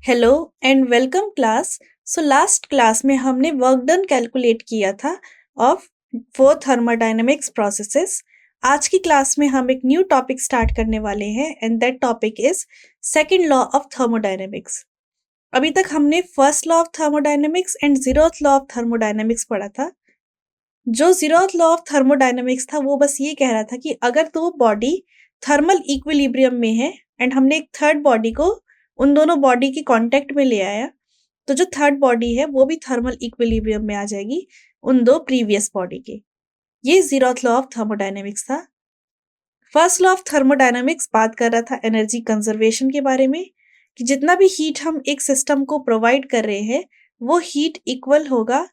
Hello and welcome class. So last class में हमने work done calculate किया था ऑफ फोर थर्मोडायनेमिक्स प्रोसेसेस। आज की क्लास में हम एक न्यू टॉपिक स्टार्ट करने वाले हैं and that topic is second law of thermodynamics. अभी तक हमने first law of thermodynamics and zeroth law of thermodynamics पढ़ा था। जो जीरोथ लॉ ऑफ थर्मोडायनेमिक्स था वो बस ये कह रहा था कि अगर दो बॉडी थर्मल इक्विलिब्रियम में है एंड हमने एक थर्ड बॉडी को उन दोनों बॉडी के कांटेक्ट में ले आया, तो जो थर्ड बॉडी है वो भी थर्मल इक्विलिब्रियम में आ जाएगी उन दो प्रीवियस बॉडी के। ये जीरोथ लॉ ऑफ थर्मोडायनेमिक्स था। फर्स्ट लॉ ऑफ थर्मोडायनेमिक्स बात कर रहा था एनर्जी कंजर्वेशन के बारे में, कि जितना भी हीट हम एक सिस्टम को प्रोवाइड कर रहे हैं वो हीट इक्वल होगा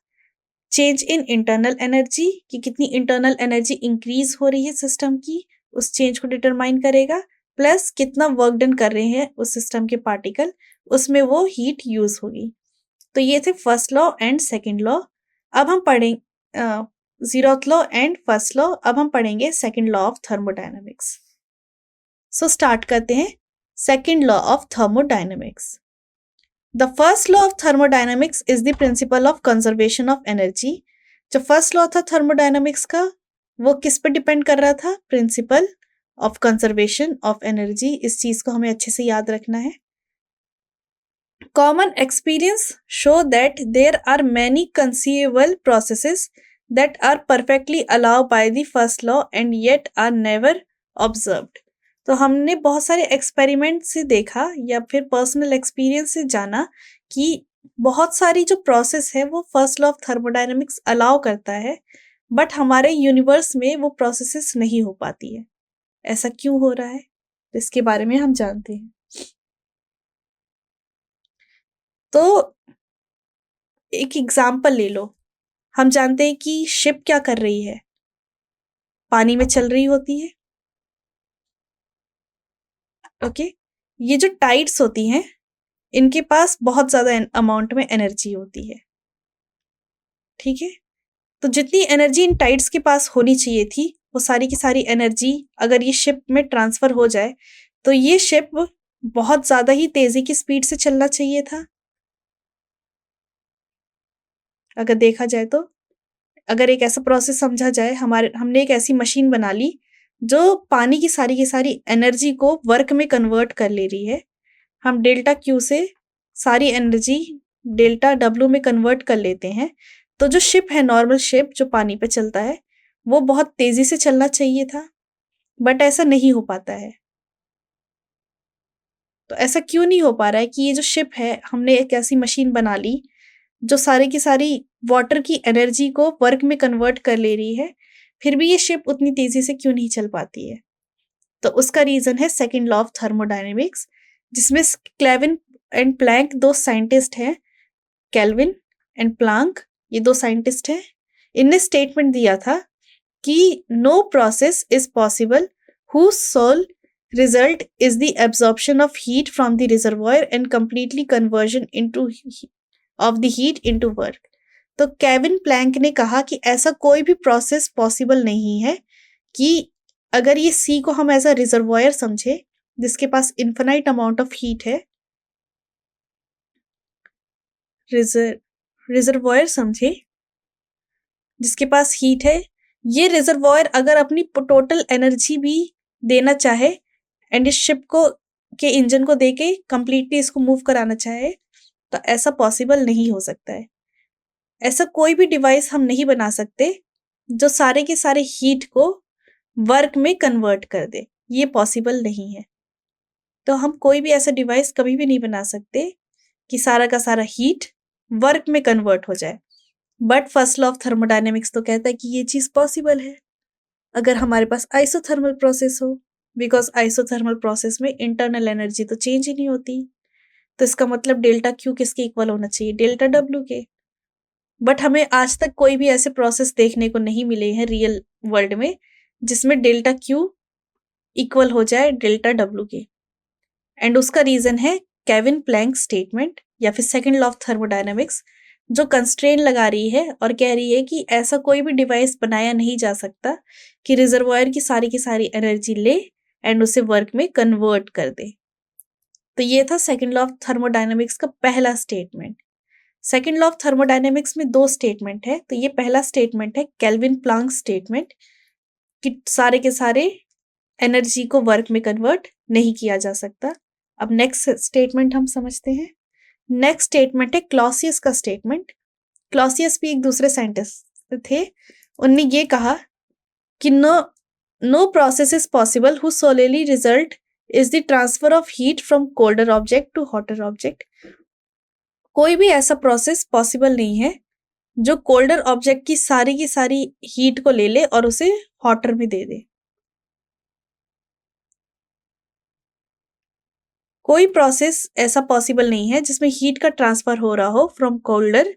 चेंज इन इंटरनल एनर्जी, कि कितनी इंटरनल एनर्जी इंक्रीज हो रही है सिस्टम की, उस चेंज को डिटरमाइन करेगा, प्लस कितना वर्क डन कर रहे हैं उस सिस्टम के पार्टिकल, उसमें वो हीट यूज होगी। तो ये थे first law and second law. अब हम पढ़ेंगे zeroth law and first law. अब हम पढ़ेंगे second law of thermodynamics. So start करते हैं second law of thermodynamics. The first law of thermodynamics is the principle of conservation of energy. जो first law था थर्मोडायनेमिक्स का वो किस पे डिपेंड कर रहा था? Principle of conservation of energy. इस चीज को हमें अच्छे से याद रखना है। Common experience show that there are many conceivable processes that are perfectly allowed by the first law and yet are never observed. तो हमने बहुत सारे एक्सपेरिमेंट से देखा या फिर पर्सनल एक्सपीरियंस से जाना कि बहुत सारी जो प्रोसेस है वो first law of thermodynamics allow करता है, बट हमारे यूनिवर्स में वो प्रोसेसेस नहीं हो पाती है। ऐसा क्यों हो रहा है इसके बारे में हम जानते हैं। तो एक एग्जाम्पल ले लो। हम जानते हैं कि शिप क्या कर रही है? पानी में चल रही होती है। ओके, ये जो टाइड्स होती हैं इनके पास बहुत ज्यादा अमाउंट में एनर्जी होती है। ठीक है, तो जितनी एनर्जी इन टाइड्स के पास होनी चाहिए थी वो सारी की सारी एनर्जी अगर ये शिप में ट्रांसफर हो जाए तो ये शिप बहुत ज्यादा ही तेजी की स्पीड से चलना चाहिए था। अगर देखा जाए तो अगर एक ऐसा प्रोसेस समझा जाए, हमने एक ऐसी मशीन बना ली जो पानी की सारी एनर्जी को वर्क में कन्वर्ट कर ले रही है। हम डेल्टा क्यू से सारी एनर्जी डेल्टा डब्ल्यू में कन्वर्ट कर लेते हैं। तो जो शिप है, नॉर्मल शिप जो पानी पे चलता है, वो बहुत तेजी से चलना चाहिए था, बट ऐसा नहीं हो पाता है। तो ऐसा क्यों नहीं हो पा रहा है कि ये जो शिप है, हमने एक ऐसी मशीन बना ली जो सारी की सारी वाटर की एनर्जी को वर्क में कन्वर्ट कर ले रही है, फिर भी ये शिप उतनी तेजी से क्यों नहीं चल पाती है? तो उसका रीजन है सेकंड लॉ ऑफ थर्मोडायनेमिक्स, जिसमें क्लेविन एंड प्लैंक दो साइंटिस्ट हैं। केल्विन एंड प्लैंक ये दो साइंटिस्ट हैं। इनने स्टेटमेंट दिया था कि no process is possible whose sole result is the absorption of heat from the reservoir and completely conversion into of the heat into work. तो केविन प्लैंक ने कहा कि ऐसा कोई भी प्रोसेस पॉसिबल नहीं है कि अगर ये सी को हम एज अ रिजर्वायर समझे जिसके पास इन्फिनाइट अमाउंट ऑफ हीट है, रिजर्वायर समझे जिसके पास हीट है, ये रिजर्वायर अगर अपनी टोटल एनर्जी भी देना चाहे एंड इस शिप को के इंजन को देके कंप्लीटली इसको मूव कराना चाहे, तो ऐसा पॉसिबल नहीं हो सकता है। ऐसा कोई भी डिवाइस हम नहीं बना सकते जो सारे के सारे हीट को वर्क में कन्वर्ट कर दे। ये पॉसिबल नहीं है। तो हम कोई भी ऐसा डिवाइस कभी भी नहीं बना सकते कि सारा का सारा हीट वर्क में कन्वर्ट हो जाए। But first law of thermodynamics तो कहता है कि ये चीज पॉसिबल है अगर हमारे पास आइसोथर्मल प्रोसेस हो, बिकॉज आइसोथर्मल प्रोसेस में इंटरनल एनर्जी तो चेंज ही नहीं होती। तो इसका मतलब डेल्टा क्यू किसके इक्वल होना चाहिए? डेल्टा डब्ल्यू के। बट हमें आज तक कोई भी ऐसे प्रोसेस देखने को नहीं मिले हैं रियल वर्ल्ड में जिसमें डेल्टा क्यू इक्वल हो जाए डेल्टा डब्ल्यू के। एंड उसका रीजन है केविन प्लैंक स्टेटमेंट या फिर सेकंड लॉ ऑफ थर्मोडायनेमिक्स, जो कंस्ट्रेन लगा रही है और कह रही है कि ऐसा कोई भी डिवाइस बनाया नहीं जा सकता कि रिजर्वायर की सारी एनर्जी ले एंड उसे वर्क में कन्वर्ट कर दे। तो ये था सेकंड लॉ ऑफ थर्मोडायनेमिक्स का पहला statement. Second law of thermodynamics में 2 स्टेटमेंट है। तो ये पहला स्टेटमेंट है केल्विन प्लांक स्टेटमेंट कि सारे के सारे एनर्जी को वर्क में कन्वर्ट नहीं किया जा सकता। अब नेक्स्ट स्टेटमेंट हम समझते हैं। नेक्स्ट स्टेटमेंट है क्लॉसियस का स्टेटमेंट। क्लॉसियस भी एक दूसरे साइंटिस्ट थे। उनने ये कहा कि no process is possible whose solely result is the transfer of heat from colder object to hotter object। कोई भी ऐसा प्रोसेस पॉसिबल नहीं है जो कोल्डर ऑब्जेक्ट की सारी हीट को ले ले और उसे हॉटर में दे दे। कोई प्रोसेस ऐसा पॉसिबल नहीं है जिसमें हीट का ट्रांसफर हो रहा हो from colder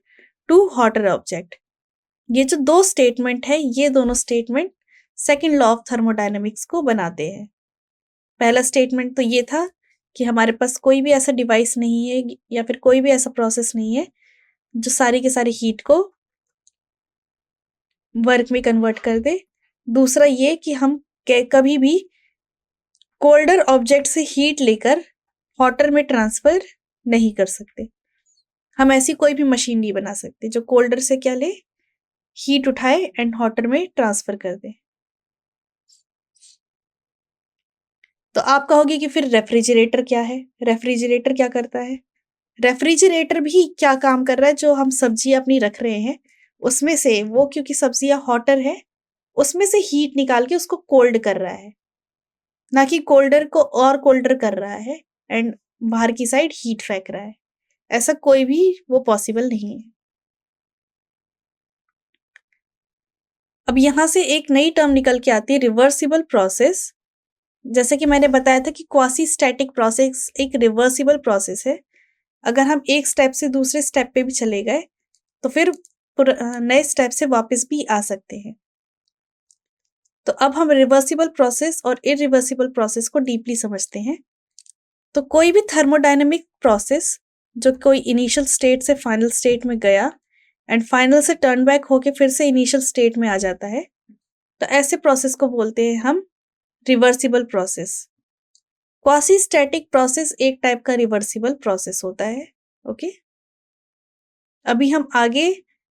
to hotter object. ये जो 2 स्टेटमेंट है, ये दोनों statement second law of thermodynamics को बनाते हैं। पहला स्टेटमेंट तो ये था कि हमारे पास कोई भी ऐसा डिवाइस नहीं है या फिर कोई भी ऐसा प्रोसेस नहीं है जो सारी के सारी हीट को वर्क में कन्वर्ट कर दे। दूसरा ये कि हम कभी भी कोल्डर ऑब्जेक्ट से हीट लेकर हॉटर में ट्रांसफर नहीं कर सकते। हम ऐसी कोई भी मशीन नहीं बना सकते जो कोल्डर से क्या ले, हीट उठाए एंड हॉटर में ट्रांसफर कर दे। तो आप कहोगे कि फिर रेफ्रिजरेटर क्या है? रेफ्रिजरेटर क्या करता है? रेफ्रिजरेटर भी क्या काम कर रहा है? जो हम सब्जियां अपनी रख रहे हैं उसमें से वो, क्योंकि सब्जियां हॉटर है, उसमें से हीट निकाल के उसको कोल्ड कर रहा है, ना कि कोल्डर को और कोल्डर कर रहा है एंड बाहर की साइड हीट फेंक रहा है। ऐसा कोई भी वो पॉसिबल नहीं है। अब यहां से एक नई टर्म निकल के आती है, रिवर्सिबल प्रोसेस। जैसे कि मैंने बताया था कि क्वासी स्टैटिक प्रोसेस एक रिवर्सिबल प्रोसेस है। अगर हम एक स्टेप से दूसरे स्टेप पे भी चले गए तो फिर नए स्टेप से वापस भी आ सकते हैं। तो अब हम रिवर्सिबल प्रोसेस और इरिवर्सिबल प्रोसेस को डीपली समझते हैं। तो कोई भी थर्मोडायनेमिक प्रोसेस जो कोई इनिशियल स्टेट से फाइनल स्टेट में गया एंड फाइनल से टर्न बैक होके फिर से इनिशियल स्टेट में आ जाता है, तो ऐसे प्रोसेस को बोलते हैं हम reversible process. Quasi static process एक टाइप का रिवर्सिबल प्रोसेस होता है। ओके, अभी हम आगे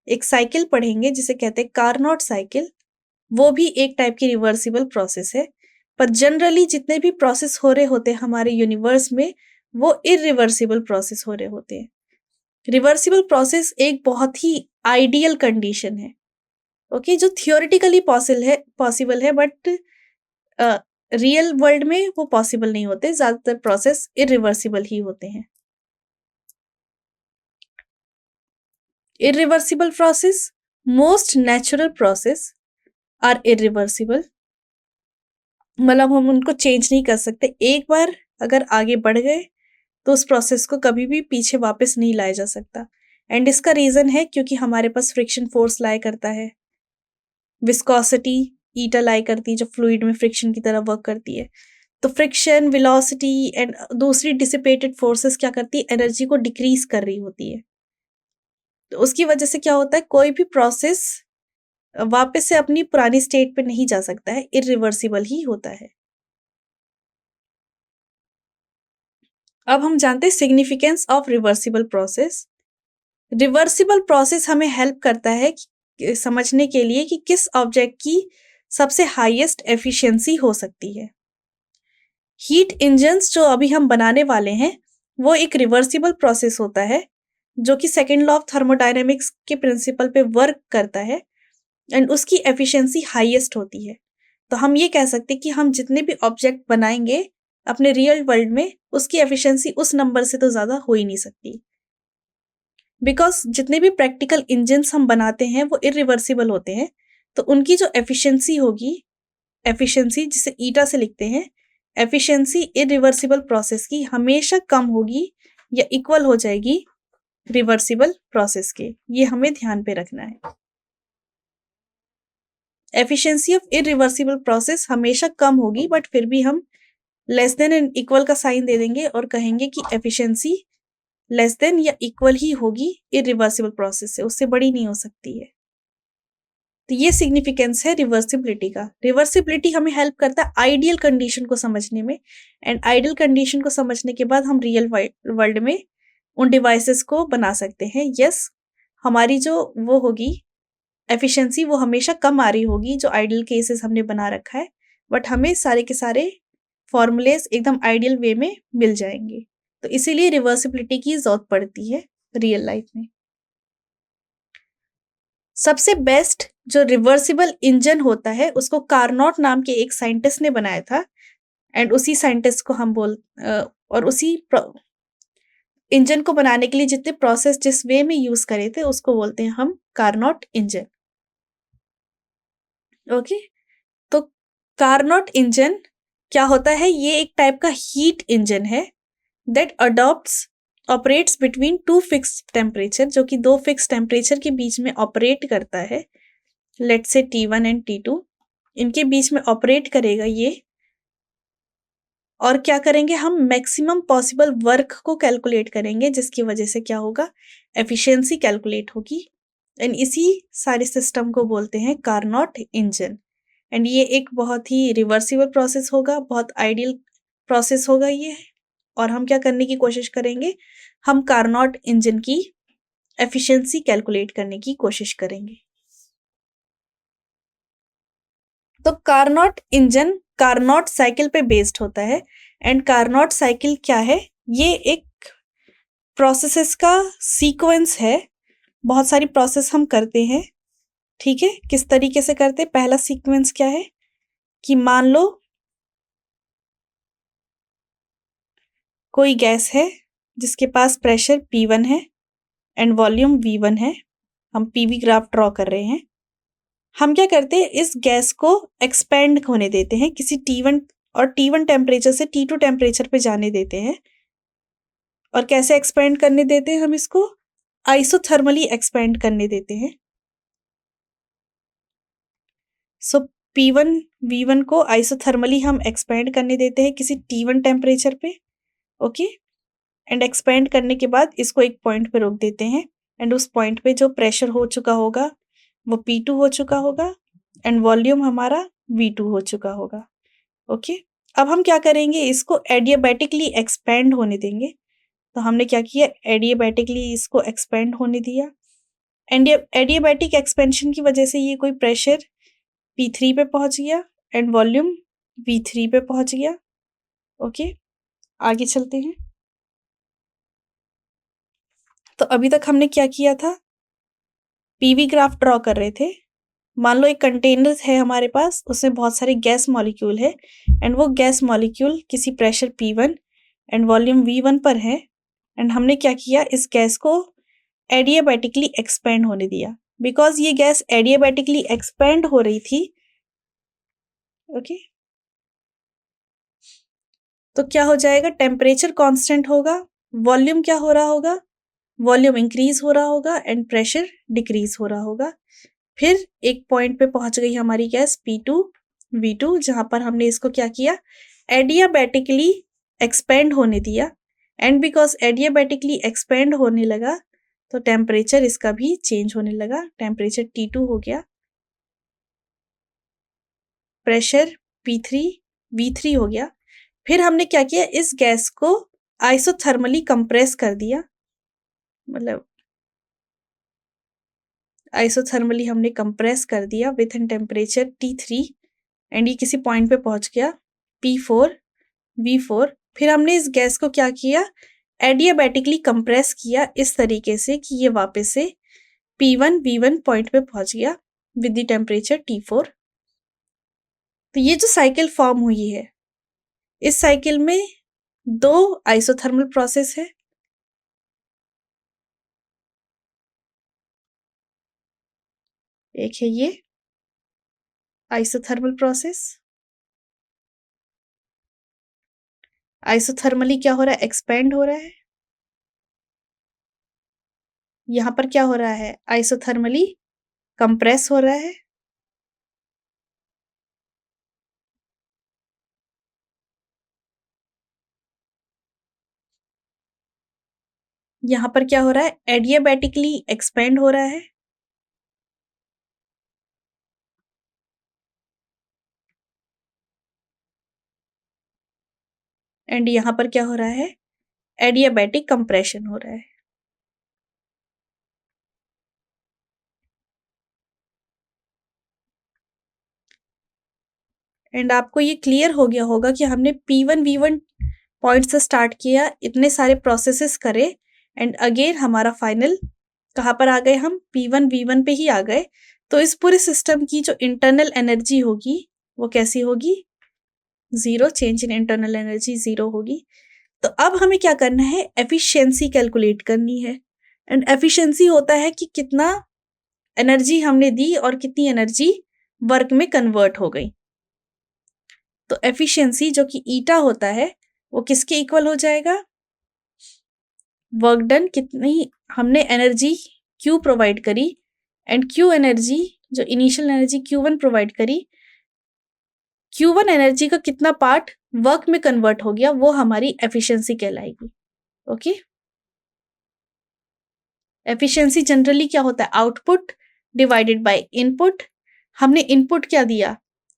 एक साइकिल पढ़ेंगे जिसे कहते हैं कार्नोट साइकिल। वो भी एक टाइप की रिवर्सिबल प्रोसेस है, पर जनरली जितने भी प्रोसेस हो रहे होते हैं हमारे यूनिवर्स में वो इरिवर्सिबल प्रोसेस हो रहे होते हैं। रिवर्सिबल प्रोसेस एक बहुत ही आइडियल कंडीशन है, ओके, जो थियोरेटिकली पॉसिबल है बट रियल वर्ल्ड में वो पॉसिबल नहीं होते। ज्यादातर प्रोसेस इरिवर्सिबल ही होते हैं। Irreversible process, most natural process are irreversible, मतलब हम उनको चेंज नहीं कर सकते। एक बार अगर आगे बढ़ गए तो उस प्रोसेस को कभी भी पीछे वापस नहीं लाया जा सकता। एंड इसका रीजन है क्योंकि हमारे पास फ्रिक्शन फोर्स लाई करता है, विस्कोसिटी ईटा लाई करती है जो फ्लूइड में फ्रिक्शन की तरह वर्क करती है। तो फ्रिक्शन, वेलोसिटी एंड दूसरी डिसिपेटेड फोर्सेस क्या करती है, एनर्जी को डिक्रीज कर रही होती है। तो उसकी वजह से क्या होता है, कोई भी प्रोसेस वापस से अपनी पुरानी स्टेट पे नहीं जा सकता है, इरिवर्सिबल ही होता है। अब हम जानते हैं significance of reversible process. Reversible process हमें हेल्प करता है समझने के लिए कि किस ऑब्जेक्ट की सबसे हाईएस्ट एफिशिएंसी हो सकती है। हीट इंजन्स जो अभी हम बनाने वाले हैं वो एक रिवर्सिबल प्रोसेस होता है जो कि सेकेंड लॉ ऑफ थर्मोडायनेमिक्स के प्रिंसिपल पे वर्क करता है एंड उसकी एफिशिएंसी हाईएस्ट होती है। तो हम ये कह सकते हैं कि हम जितने भी ऑब्जेक्ट बनाएंगे अपने रियल वर्ल्ड में उसकी एफिशिएंसी उस नंबर से तो ज्यादा हो ही नहीं सकती, बिकॉज जितने भी प्रैक्टिकल इंजन्स हम बनाते हैं वो इरिवर्सिबल होते हैं। तो उनकी जो एफिशिएंसी होगी, एफिशिएंसी जिसे ईटा से लिखते हैं, एफिशिएंसी इरिवर्सिबल प्रोसेस की हमेशा कम होगी या इक्वल हो जाएगी रिवर्सिबल प्रोसेस के। ये हमें ध्यान पे रखना है। एफिशिएंसी ऑफ इरिवर्सिबल प्रोसेस हमेशा कम होगी, बट फिर भी हम लेस देन एंड इक्वल का साइन दे देंगे और कहेंगे कि एफिशिएंसी लेस देन या इक्वल ही होगी इरिवर्सिबल प्रोसेस से, उससे बड़ी नहीं हो सकती है। तो ये सिग्निफिकेंस है रिवर्सिबिलिटी का। रिवर्सिबिलिटी हमें हेल्प करता है आइडियल कंडीशन को समझने में, एंड आइडियल कंडीशन को समझने के बाद हम रियल वर्ल्ड में उन डिवाइसेस को बना सकते हैं। यस, हमारी जो वो होगी एफिशिएंसी वो हमेशा कम आ रही होगी जो आइडियल केसेस हमने बना रखा है, बट हमें सारे के सारे फॉर्मूलेस एकदम आइडियल वे में मिल जाएंगे। तो इसीलिए रिवर्सिबिलिटी की जरूरत पड़ती है रियल लाइफ में। सबसे बेस्ट जो रिवर्सिबल इंजन होता है उसको कार्नोट नाम के एक साइंटिस्ट ने बनाया था, एंड उसी साइंटिस्ट को हम और उसी इंजन को बनाने के लिए जितने प्रोसेस जिस वे में यूज करे थे उसको बोलते हैं हम कार्नोट इंजन। ओके, तो कार्नोट इंजन क्या होता है? ये एक टाइप का हीट इंजन है that adopts operates between two fixed temperature, जो कि दो फिक्स टेम्परेचर के बीच में ऑपरेट करता है। Let's say T1 and T2 इनके बीच में ऑपरेट करेगा ये, और क्या करेंगे हम? मैक्सिमम पॉसिबल वर्क को कैलकुलेट करेंगे, जिसकी वजह से क्या होगा? एफिशिएंसी कैलकुलेट होगी, एंड इसी सारे सिस्टम को बोलते हैं कार्नोट इंजन। एंड ये एक बहुत ही रिवर्सिबल प्रोसेस होगा, बहुत आइडियल प्रोसेस होगा ये। और हम क्या करने की कोशिश करेंगे? हम कार्नोट इंजन की एफिशिएंसी कैलकुलेट करने की कोशिश करेंगे। तो कार्नोट इंजन कार्नोट साइकिल पे बेस्ड होता है, एंड कार्नोट साइकिल क्या है? ये एक प्रोसेसेस का सीक्वेंस है। बहुत सारी प्रोसेस हम करते हैं, ठीक है? किस तरीके से करते हैं? पहला सीक्वेंस क्या है कि मान लो कोई गैस है जिसके पास प्रेशर P1 है एंड वॉल्यूम V1 है। हम पीवी ग्राफ ड्रॉ कर रहे हैं। हम क्या करते हैं? इस गैस को एक्सपेंड होने देते हैं किसी T1, और T1 टेम्परेचर से T2 टेम्परेचर पे जाने देते हैं। और कैसे एक्सपेंड करने देते हैं? हम इसको आइसोथर्मली एक्सपेंड करने देते हैं। सो P1 V1 को आइसोथर्मली हम एक्सपेंड करने देते हैं किसी T1 टेम्परेचर पे। ओके, एंड एक्सपेंड करने के बाद इसको एक पॉइंट पे रोक देते हैं, एंड उस पॉइंट पे जो प्रेशर हो चुका होगा वो P2 हो चुका होगा, एंड वॉल्यूम हमारा V2 हो चुका होगा। ओके, अब हम क्या करेंगे? इसको एडियाबैटिकली एक्सपेंड होने देंगे। तो हमने क्या किया? एडियाबैटिकली इसको एक्सपेंड होने दिया। एडियाबैटिक एक्सपेंशन की वजह से ये कोई प्रेशर P3 पे पहुंच गया एंड वॉल्यूम V3 पे पहुंच गया। ओके, आगे चलते हैं। तो अभी तक हमने क्या किया था? पीवी ग्राफ ड्रॉ कर रहे थे। मान लो एक कंटेनर है हमारे पास, उसमें बहुत सारे गैस मॉलिक्यूल है, एंड वो गैस मॉलिक्यूल किसी pressure P1 and volume V1 पर है, एंड हमने क्या किया? इस गैस को एडियाबैटिकली एक्सपेंड होने दिया। बिकॉज ये गैस एडियाबैटिकली एक्सपेंड हो रही थी, ओके, तो क्या हो जाएगा? टेम्परेचर कांस्टेंट होगा, वॉल्यूम क्या हो रहा होगा? वॉल्यूम इंक्रीज हो रहा होगा एंड प्रेशर डिक्रीज हो रहा होगा। फिर एक पॉइंट पे पहुंच गई हमारी गैस P2 V2, जहां पर हमने इसको क्या किया? एडियाबैटिकली एक्सपेंड होने दिया, एंड बिकॉज एडियाबैटिकली एक्सपेंड होने लगा तो टेम्परेचर इसका भी चेंज होने लगा। टेम्परेचर T2 हो गया, प्रेशर P3 V3 हो गया। फिर हमने क्या किया? इस गैस को आइसोथर्मली कंप्रेस कर दिया, मतलब आइसोथर्मली हमने कंप्रेस कर दिया with an temperature T3, and ये किसी पॉइंट पे पहुंच गया P4 V4। फिर हमने इस गैस को क्या किया? एडियाबैटिकली कंप्रेस किया इस तरीके से कि ये वापस से P1 V1 पॉइंट पे पहुंच गया विद द टेम्परेचर T4। तो ये जो साइकिल फॉर्म हुई है, इस साइकिल में दो आइसोथर्मल प्रोसेस है। एक है ये आइसोथर्मल प्रोसेस। आइसोथर्मली क्या हो रहा है? एक्सपेंड हो रहा है। यहां पर क्या हो रहा है? आइसोथर्मली कंप्रेस हो रहा है। यहां पर क्या हो रहा है? एडियाबैटिकली एक्सपेंड हो रहा है। एंड यहाँ पर क्या हो रहा है, एडियाबैटिक कंप्रेशन हो रहा है। एंड आपको ये क्लियर हो गया होगा कि हमने P1 V1 पॉइंट से स्टार्ट किया, इतने सारे प्रोसेसेस करे, एंड अगेन हमारा फाइनल कहाँ पर आ गए, हम P1 V1 पे ही आ गए। तो इस पूरे सिस्टम की जो इंटरनल एनर्जी होगी वो कैसी होगी, zero, change in internal energy zero होगी। तो अब हमें क्या करना है, एफिशिएंसी कैलकुलेट करनी है। एंड एफिशिएंसी होता है कि कितना एनर्जी हमने दी और कितनी एनर्जी वर्क में कन्वर्ट हो गई। तो एफिशिएंसी जो कि ईटा होता है वो किसके इक्वल हो जाएगा, वर्क डन, कितनी हमने एनर्जी क्यू प्रोवाइड करी, एंड क्यू एनर्जी जो इनिशियल एनर्जी Q1 प्रोवाइड करी, Q1 एनर्जी का कितना पार्ट वर्क में कन्वर्ट हो गया, वो हमारी एफिशिएंसी कहलाएगी। ओके, एफिशिएंसी जनरली क्या होता है, आउटपुट डिवाइडेड बाय इनपुट। हमने इनपुट क्या दिया,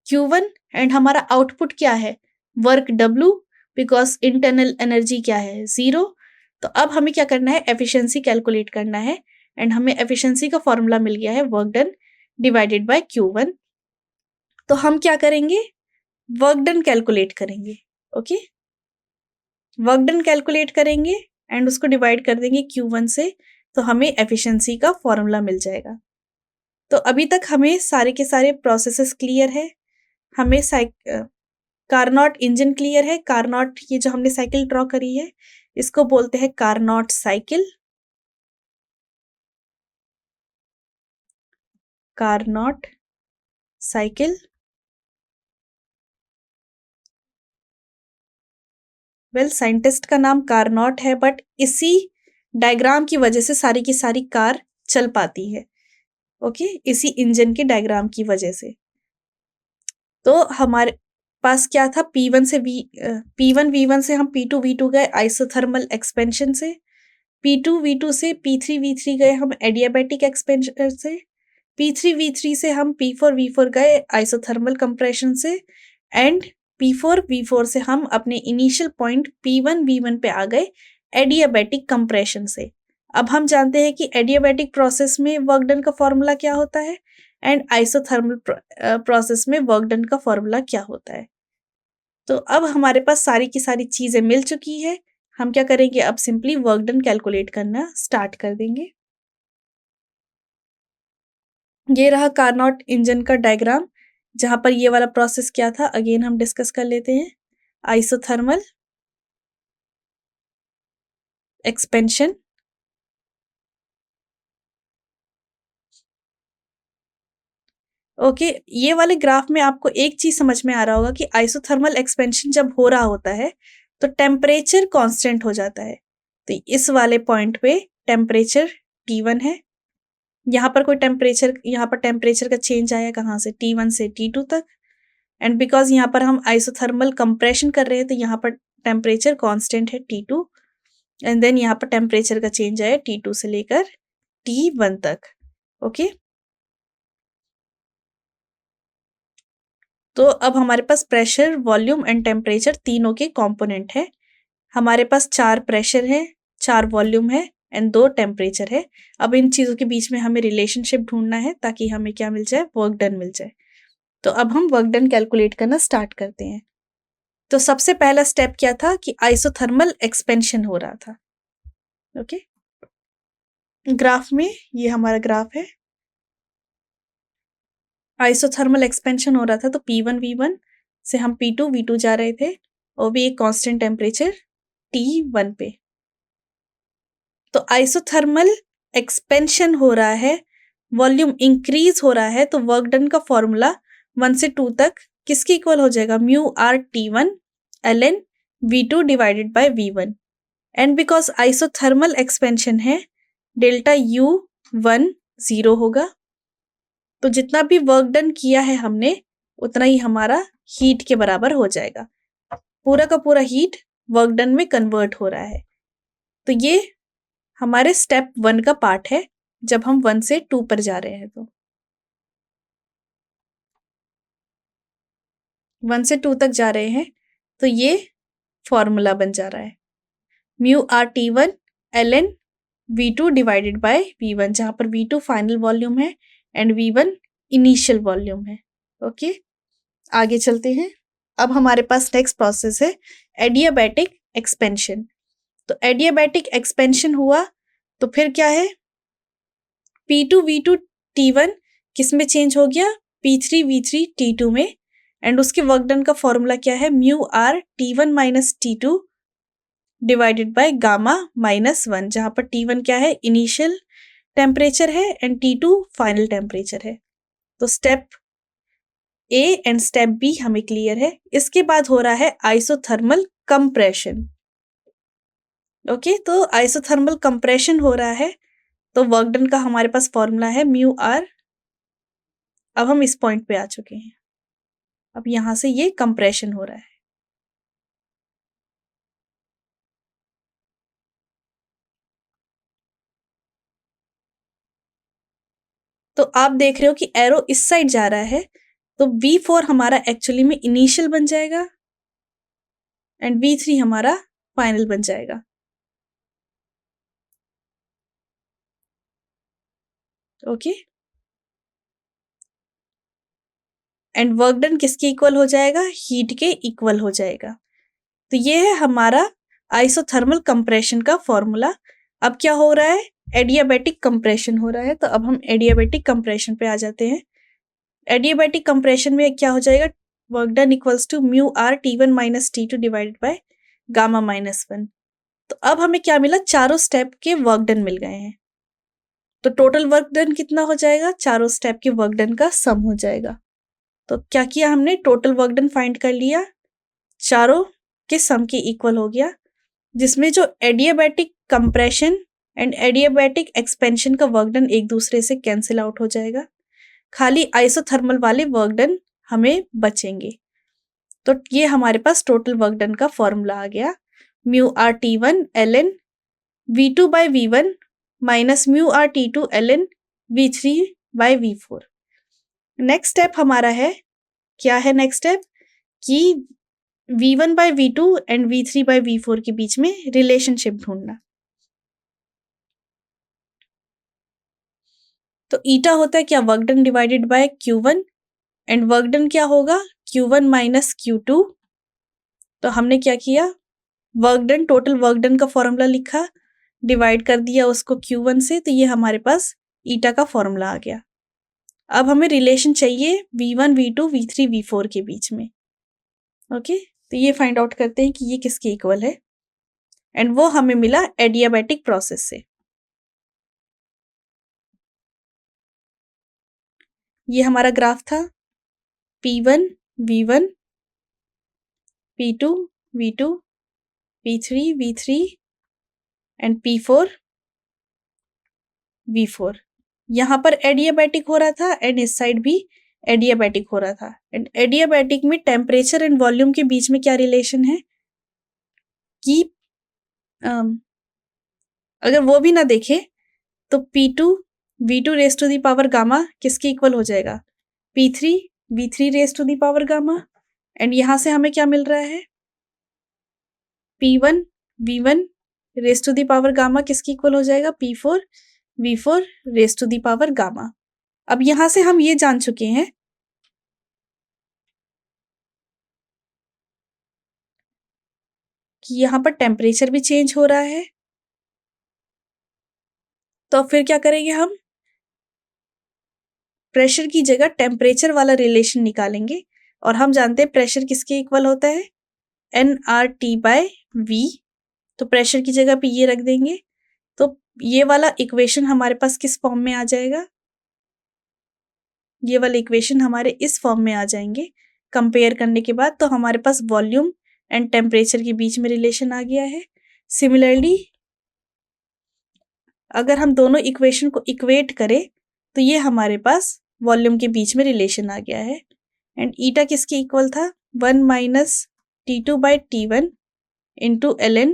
Q1, एंड हमारा आउटपुट क्या है, work W, because internal energy क्या है, जीरो। तो अब हमें क्या करना है, एफिशिएंसी कैलकुलेट करना है, एंड हमें एफिशिएंसी का फॉर्मूला मिल गया है, work done divided by Q1। तो हम क्या करेंगे, वर्क डन कैलकुलेट करेंगे। ओके, वर्क डन कैलकुलेट करेंगे एंड उसको डिवाइड कर देंगे Q1 से, तो हमें एफिशिएंसी का फॉर्मूला मिल जाएगा। तो अभी तक हमें सारे के सारे प्रोसेसेस क्लियर है। हमें कारनॉट इंजन क्लियर है। कारनॉट, ये जो हमने साइकिल ड्रॉ करी है इसको बोलते हैं कारनॉट साइकिल। कारनॉट साइकिल, वेल साइंटिस्ट का नाम कारनॉट है, बट इसी डायग्राम की वजह से सारी की सारी कार चल पाती है। ओके, इसी इंजन के डायग्राम की वजह से। तो हमारे पास क्या था, P1 V1 से हम P2 V2 गए आइसोथर्मल एक्सपेंशन से, P2 V2 से P3 V3 गए हम एडियाबैटिक एक्सपेंशन से, P3 V3 से हम P4 V4 गए आइसोथर्मल कंप्रेशन से, एंड P4 V4 से हम अपने इनिशियल पॉइंट P1 V1 पे आ गए एडियाबैटिक कंप्रेशन से। अब हम जानते हैं कि एडियाबैटिक प्रोसेस में वर्क डन का फॉर्मूला क्या होता है, एंड आइसोथर्मल प्रोसेस में वर्क डन का फॉर्मूला क्या होता है। तो अब हमारे पास सारी की सारी चीजें मिल चुकी है। हम क्या करेंगे, अब सिंपली वर्क डन कैलकुलेट करना स्टार्ट कर देंगे। ये रहा कारनॉट इंजन का डायग्राम, जहां पर ये वाला प्रोसेस क्या था, अगेन हम डिस्कस कर लेते हैं। आइसोथर्मल एक्सपेंशन, ओके, ये वाले ग्राफ में आपको एक चीज समझ में आ रहा होगा कि आइसोथर्मल एक्सपेंशन जब हो रहा होता है तो टेम्परेचर कांस्टेंट हो जाता है। तो इस वाले पॉइंट पे टेम्परेचर T1 है, यहाँ पर कोई टेम्परेचर, यहाँ पर टेम्परेचर का चेंज आया कहाँ से, T1 से T2 तक, एंड बिकॉज यहाँ पर हम आइसोथर्मल कंप्रेशन कर रहे हैं तो यहाँ पर टेम्परेचर कांस्टेंट है T2, एंड देन यहाँ पर टेम्परेचर का चेंज आया T2 से लेकर T1 तक। ओके, तो अब हमारे पास प्रेशर, वॉल्यूम एंड टेम्परेचर तीनों के कंपोनेंट है। हमारे पास 4 प्रेशर है, 4 वॉल्यूम है एंड 2 टेम्परेचर है। अब इन चीजों के बीच में हमें रिलेशनशिप ढूंढना है ताकि हमें क्या मिल जाए, वर्क डन मिल जाए। तो अब हम वर्क डन कैलकुलेट करना स्टार्ट करते हैं। तो सबसे पहला स्टेप क्या था कि आइसोथर्मल एक्सपेंशन हो रहा था। ओके, ग्राफ में ये हमारा ग्राफ है, आइसोथर्मल एक्सपेंशन हो रहा था। तो P1 V1 से हम P2 V2 जा रहे थे, और भी एक कांस्टेंट टेम्परेचर T1 पे। तो आइसोथर्मल एक्सपेंशन हो रहा है, वॉल्यूम इंक्रीज हो रहा है, तो वर्क डन का फॉर्मूला 1 से 2 तक किसके इक्वल हो जाएगा, mu R T1 ln V2 divided by V1। And because isothermal expansion है, डेल्टा U1 0 होगा। तो जितना भी वर्क डन किया है हमने उतना ही हमारा हीट के बराबर हो जाएगा। पूरा का पूरा हीट वर्क डन में कन्वर्ट हो रहा है। तो ये हमारे स्टेप 1 का पार्ट है, जब हम 1 से 2 पर जा रहे हैं। तो 1 से 2 तक जा रहे हैं, तो ये फॉर्मूला बन जा रहा है, mu R T1 ln V2 divided by V1, जहां पर V2 फाइनल वॉल्यूम है एंड V1 इनिशियल वॉल्यूम है। ओके, आगे चलते हैं। अब हमारे पास नेक्स्ट प्रोसेस है एडियाबैटिक एक्सपेंशन। तो एडियाबैटिक एक्सपेंशन हुआ तो फिर क्या है, P2 V2 T1 किस में चेंज हो गया, P3 V3 T2 में, एंड उसके वर्क डन का फॉर्मूला क्या है, mu R T1 minus T2 divided by gamma minus 1, जहां पर T1 क्या है, इनिशियल टेम्परेचर है एंड T2 फाइनल टेम्परेचर है। तो step A and step B हमें क्लियर है। इसके बाद हो रहा है आइसोथर्मल कंप्रेशन। ओके, तो आइसोथर्मल कंप्रेशन हो रहा है तो वर्क डन का हमारे पास फॉर्मूला है म्यू आर। अब हम इस पॉइंट पे आ चुके हैं, अब यहां से ये कंप्रेशन हो रहा है। तो आप देख रहे हो कि एरो इस साइड जा रहा है, तो V4 हमारा एक्चुअली में इनिशियल बन जाएगा एंड V3 हमारा फाइनल बन जाएगा। ओके, एंड वर्क डन किसके इक्वल हो जाएगा, हीट के इक्वल हो जाएगा। तो ये है हमारा आइसोथर्मल कंप्रेशन का फॉर्मूला। अब क्या हो रहा है, एडियाबैटिक कंप्रेशन हो रहा है। तो अब हम एडियाबैटिक कंप्रेशन पे आ जाते हैं। एडियाबैटिक कंप्रेशन में क्या हो जाएगा, work done equals to mu R T1 minus T2 divided by gamma minus 1। तो अब हमें क्या मिला, चारों स्टेप के वर्क डन मिल गए हैं। तो टोटल वर्क डन कितना हो जाएगा, चारों स्टेप के वर्क डन का सम हो जाएगा। तो क्या किया हमने, टोटल वर्क डन फाइंड कर लिया, चारों के सम के इक्वल हो गया, जिसमें जो adiabatic compression and adiabatic expansion का वर्क डन एक दूसरे से कैंसिल आउट हो जाएगा, खाली आइसोथर्मल वाले वर्क डन हमें बचेंगे। तो ये हमारे पास टोटल वर्क डन का फॉर्मूला आ गया, mu R T1 ln V2 by V1 minus mu R T2 ln V3 by V4। Next step हमारा है, क्या है नेक्स्ट स्टेप, कि V1 bye V2 and V3 by V4 के बीच में रिलेशनशिप ढूंढना। तो ईटा होता है क्या, work done divided by Q1 and work done क्या होगा, Q1 माइनस Q2। तो हमने क्या किया, work done, total work done का फॉर्मूला लिखा, डिवाइड कर दिया उसको Q1 से, तो ये हमारे पास ईटा का फॉर्मूला आ गया। अब हमें रिलेशन चाहिए V1 V2 V3 V4 के बीच में। ओके, तो ये फाइंड आउट करते हैं कि ये किसके इक्वल है, एंड वो हमें मिला एडियाबैटिक प्रोसेस से। ये हमारा ग्राफ था, P1 V1 P2 V2 P3 V3 and P4 V4। यहाँ पर एडियाबैटिक हो रहा था एंड इस साइड भी एडियाबैटिक हो रहा था। एंड एडियाबैटिक में टेम्परेचर एंड वॉल्यूम के बीच में क्या रिलेशन है कि अगर वो भी ना देखे तो P2 V2 raise to the power gamma किसके इक्वल हो जाएगा, P3 V3 raise to the power gamma. And यहां से हमें क्या मिल रहा है, P1 V1 raise to the power gamma किसके इक्वल हो जाएगा, P4 V4 raise to the power gamma. अब यहां से हम ये जान चुके हैं कि यहां पर टेम्परेचर भी चेंज हो रहा है, तो फिर क्या करेंगे, हम प्रेशर की जगह टेम्परेचर वाला रिलेशन निकालेंगे। और हम जानते हैं प्रेशर किसके इक्वल होता है, nRT बाय V। तो प्रेशर की जगह पे ये रख देंगे, तो ये वाला इक्वेशन हमारे पास किस फॉर्म में आ जाएगा, ये वाले इक्वेशन हमारे इस फॉर्म में आ जाएंगे। कंपेयर करने के बाद तो हमारे पास वॉल्यूम एंड टेम्परेचर के बीच में रिलेशन आ गया है। सिमिलरली अगर हम दोनों इक्वेशन को इक्वेट करें तो ये हमारे पास वॉल्यूम के बीच में रिलेशन आ गया है। एंड ईटा किसके इक्वल था, 1 minus T2 by T1 into ln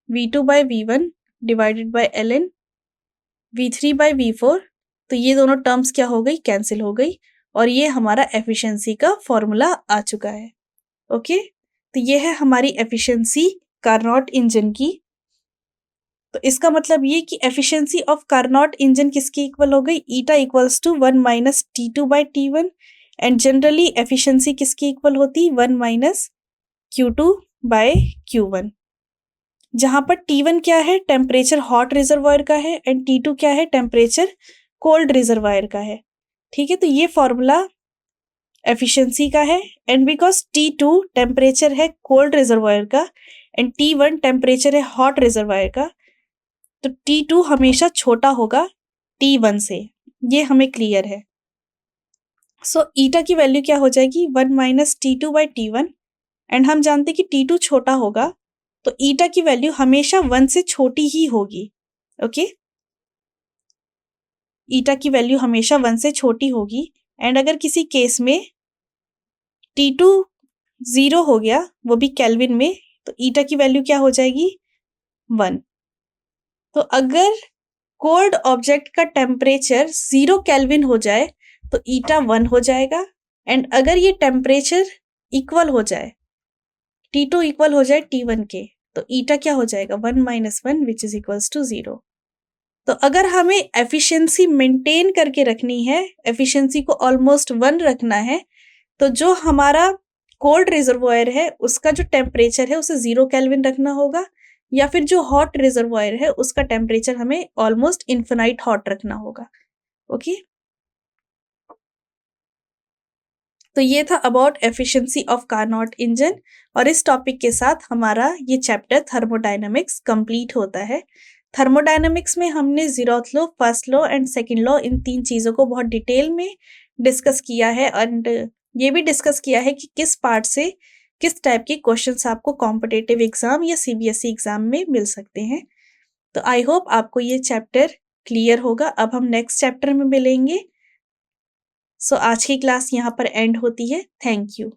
V2 by V1 divided by ln V3 by V4। तो ये दोनों टर्म्स क्या हो गई, कैंसिल हो गई, और ये हमारा एफिशिएंसी का फॉर्मूला आ चुका है। ओके, तो ये है हमारी एफिशिएंसी कार्नोट इंजन की। तो इसका मतलब ये कि एफिशिएंसी ऑफ कार्नोट इंजन किसकी इक्वल हो गई, eta equals to 1 minus T2/T1। And generally efficiency किसकी इक्वल होती, 1 माइनस Q2/Q1, जहां पर T1 क्या है, टेम्परेचर हॉट रिजर्वायर का है, एंड T2 क्या है, टेम्परेचर कोल्ड रिजर्वायर का है। ठीक है, तो ये फॉर्मूला एफिशिएंसी का है। एंड बिकॉज T2 टेम्परेचर है कोल्ड रिजर्वायर का एंड T1 टेम्परेचर है हॉट रिजर्वायर का, तो T2 हमेशा छोटा होगा T1 से, ये हमें क्लियर है। सो ईटा की वैल्यू क्या हो जाएगी, 1 माइनस T2/T1। एंड हम जानते कि T2 छोटा होगा, तो ईटा की वैल्यू हमेशा 1 से छोटी ही होगी। ओके, ईटा की वैल्यू हमेशा 1 से छोटी होगी। एंड अगर किसी केस में T2 0 हो गया, वो भी केल्विन में, तो ईटा की वैल्यू क्या हो जाएगी, 1। तो अगर कोल्ड ऑब्जेक्ट का टेम्परेचर 0 केल्विन हो जाए तो ईटा 1 हो जाएगा। एंड अगर ये टेम्परेचर इक्वल हो जाए, T2 इक्वल हो जाए T1 के, तो ईटा क्या हो जाएगा, 1 minus 1 which is equals to 0। तो अगर हमें एफिशिएंसी मेंटेन करके रखनी है, एफिशिएंसी को ऑलमोस्ट 1 रखना है, तो जो हमारा कोल्ड रिजर्वायर है उसका जो टेम्परेचर है उसे 0 केल्विन रखना होगा, या फिर जो हॉट रिजर्वायर है उसका टेम्परेचर हमें ऑलमोस्ट इन्फिनाइट हॉट रखना होगा। ओके, तो ये था about efficiency of Carnot engine, और इस टॉपिक के साथ हमारा ये चैप्टर थर्मोडायनामिक्स कंप्लीट होता है। थर्मोडायनामिक्स में हमने zeroth law, first law and second law, इन 3 चीज़ों को बहुत डिटेल में डिस्कस किया है, एंड ये भी डिस्कस किया है कि किस पार्ट से किस टाइप के क्वेश्चंस आपको कॉम्पिटिटिव एग्जाम या CBSE एग्जाम में मिल सकते हैं। तो आई होप आपको ये चैप्टर क्लियर होगा। अब हम नेक्स्ट चैप्टर में मिलेंगे। सो आज की क्लास यहाँ पर एंड होती है। Thank you.